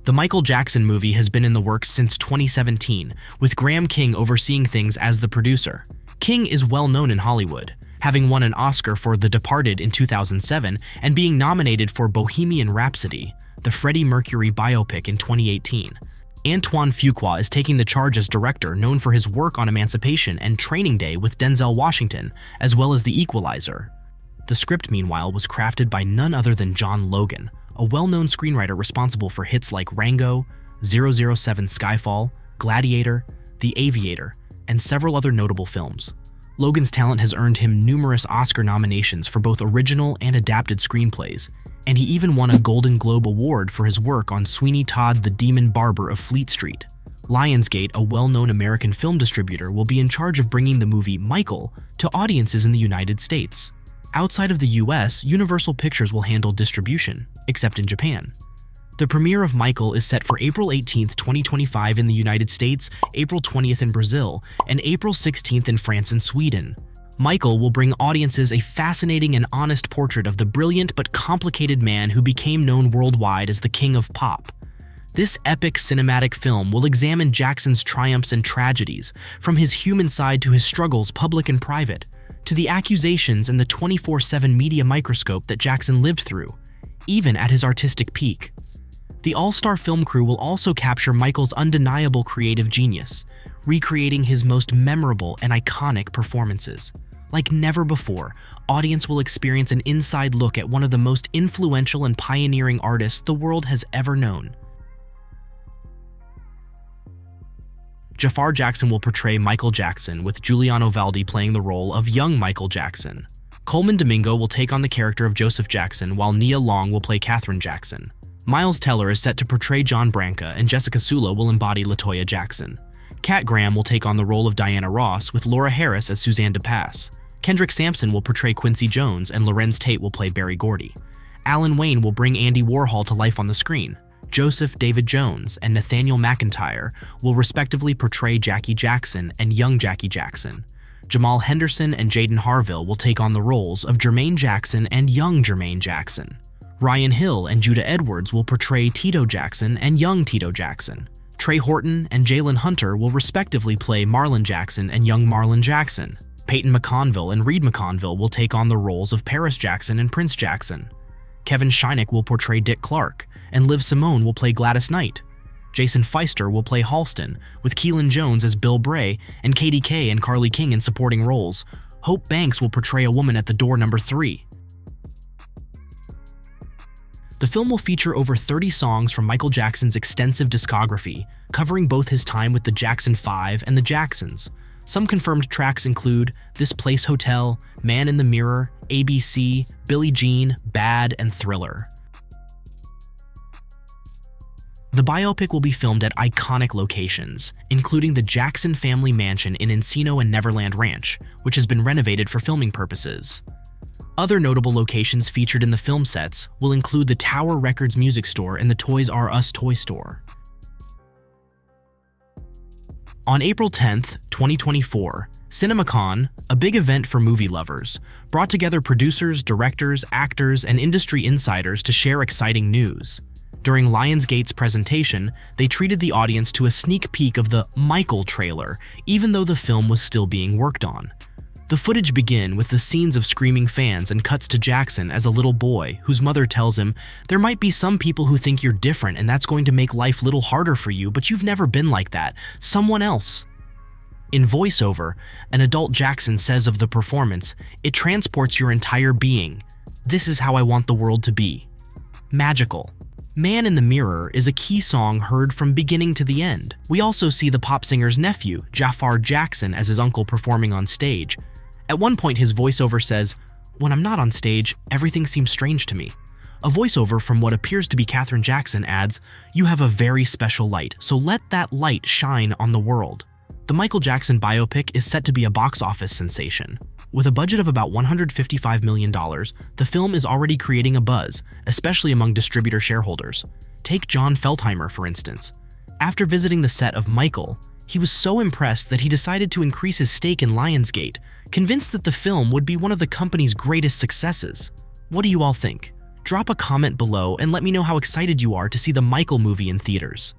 The Michael Jackson movie has been in the works since 2017, with Graham King overseeing things as the producer. King is well known in Hollywood, having won an Oscar for The Departed in 2007 and being nominated for Bohemian Rhapsody, the Freddie Mercury biopic, in 2018. Antoine Fuqua is taking the charge as director, known for his work on Emancipation and Training Day with Denzel Washington, as well as The Equalizer. The script, meanwhile, was crafted by none other than John Logan, a well-known screenwriter responsible for hits like Rango, 007 Skyfall, Gladiator, The Aviator, and several other notable films. Logan's talent has earned him numerous Oscar nominations for both original and adapted screenplays, and he even won a Golden Globe Award for his work on Sweeney Todd the Demon Barber of Fleet Street. Lionsgate, a well-known American film distributor, will be in charge of bringing the movie Michael to audiences in the United States. Outside of the US, Universal Pictures will handle distribution, except in Japan. The premiere of Michael is set for April 18, 2025 in the United States, April 20th in Brazil, and April 16th in France and Sweden. Michael will bring audiences a fascinating and honest portrait of the brilliant but complicated man who became known worldwide as the King of Pop. This epic cinematic film will examine Jackson's triumphs and tragedies, from his human side to his struggles, public and private, to the accusations and the 24/7 media microscope that Jackson lived through, even at his artistic peak. The all-star film crew will also capture Michael's undeniable creative genius, recreating his most memorable and iconic performances. Like never before, audience will experience an inside look at one of the most influential and pioneering artists the world has ever known. Jafar Jackson will portray Michael Jackson, with Giuliano Valdi playing the role of young Michael Jackson. Coleman Domingo will take on the character of Joseph Jackson, while Nia Long will play Catherine Jackson. Miles Teller is set to portray John Branca, and Jessica Sula will embody LaToya Jackson. Kat Graham will take on the role of Diana Ross, with Laura Harris as Suzanne DePass. Kendrick Sampson will portray Quincy Jones, and Lorenz Tate will play Berry Gordy. Alan Wayne will bring Andy Warhol to life on the screen. Joseph David Jones and Nathaniel McIntyre will respectively portray Jackie Jackson and young Jackie Jackson. Jamal Henderson and Jaden Harville will take on the roles of Jermaine Jackson and young Jermaine Jackson. Ryan Hill and Judah Edwards will portray Tito Jackson and young Tito Jackson. Trey Horton and Jalen Hunter will respectively play Marlon Jackson and young Marlon Jackson. Peyton McConville and Reed McConville will take on the roles of Paris Jackson and Prince Jackson. Kevin Schinek will portray Dick Clark, and Liv Simone will play Gladys Knight. Jason Feister will play Halston, with Keelan Jones as Bill Bray and Katie Kay and Carly King in supporting roles. Hope Banks will portray a woman at the door number 3. The film will feature over 30 songs from Michael Jackson's extensive discography, covering both his time with the Jackson 5 and the Jacksons. Some confirmed tracks include This Place Hotel, Man in the Mirror, ABC, Billie Jean, Bad, and Thriller. The biopic will be filmed at iconic locations, including the Jackson family mansion in Encino and Neverland Ranch, which has been renovated for filming purposes. Other notable locations featured in the film sets will include the Tower Records music store and the Toys R Us toy store. On April 10th, 2024, CinemaCon, a big event for movie lovers, brought together producers, directors, actors, and industry insiders to share exciting news. During Lionsgate's presentation, they treated the audience to a sneak peek of the Michael trailer, even though the film was still being worked on. The footage begin with the scenes of screaming fans and cuts to Jackson as a little boy whose mother tells him, "There might be some people who think you're different and that's going to make life a little harder for you, but you've never been like that. Someone else." In voiceover, an adult Jackson says of the performance, "It transports your entire being. This is how I want the world to be. Magical." Man in the Mirror is a key song heard from beginning to the end. We also see the pop singer's nephew, Jafar Jackson, as his uncle performing on stage. At one point, his voiceover says, "When I'm not on stage, everything seems strange to me." A voiceover from what appears to be Catherine Jackson adds, "You have a very special light, so let that light shine on the world." The Michael Jackson biopic is set to be a box office sensation. With a budget of about $155 million, the film is already creating a buzz, especially among distributor shareholders. Take John Feldheimer, for instance. After visiting the set of Michael, he was so impressed that he decided to increase his stake in Lionsgate, convinced that the film would be one of the company's greatest successes. What do you all think? Drop a comment below and let me know how excited you are to see the Michael movie in theaters.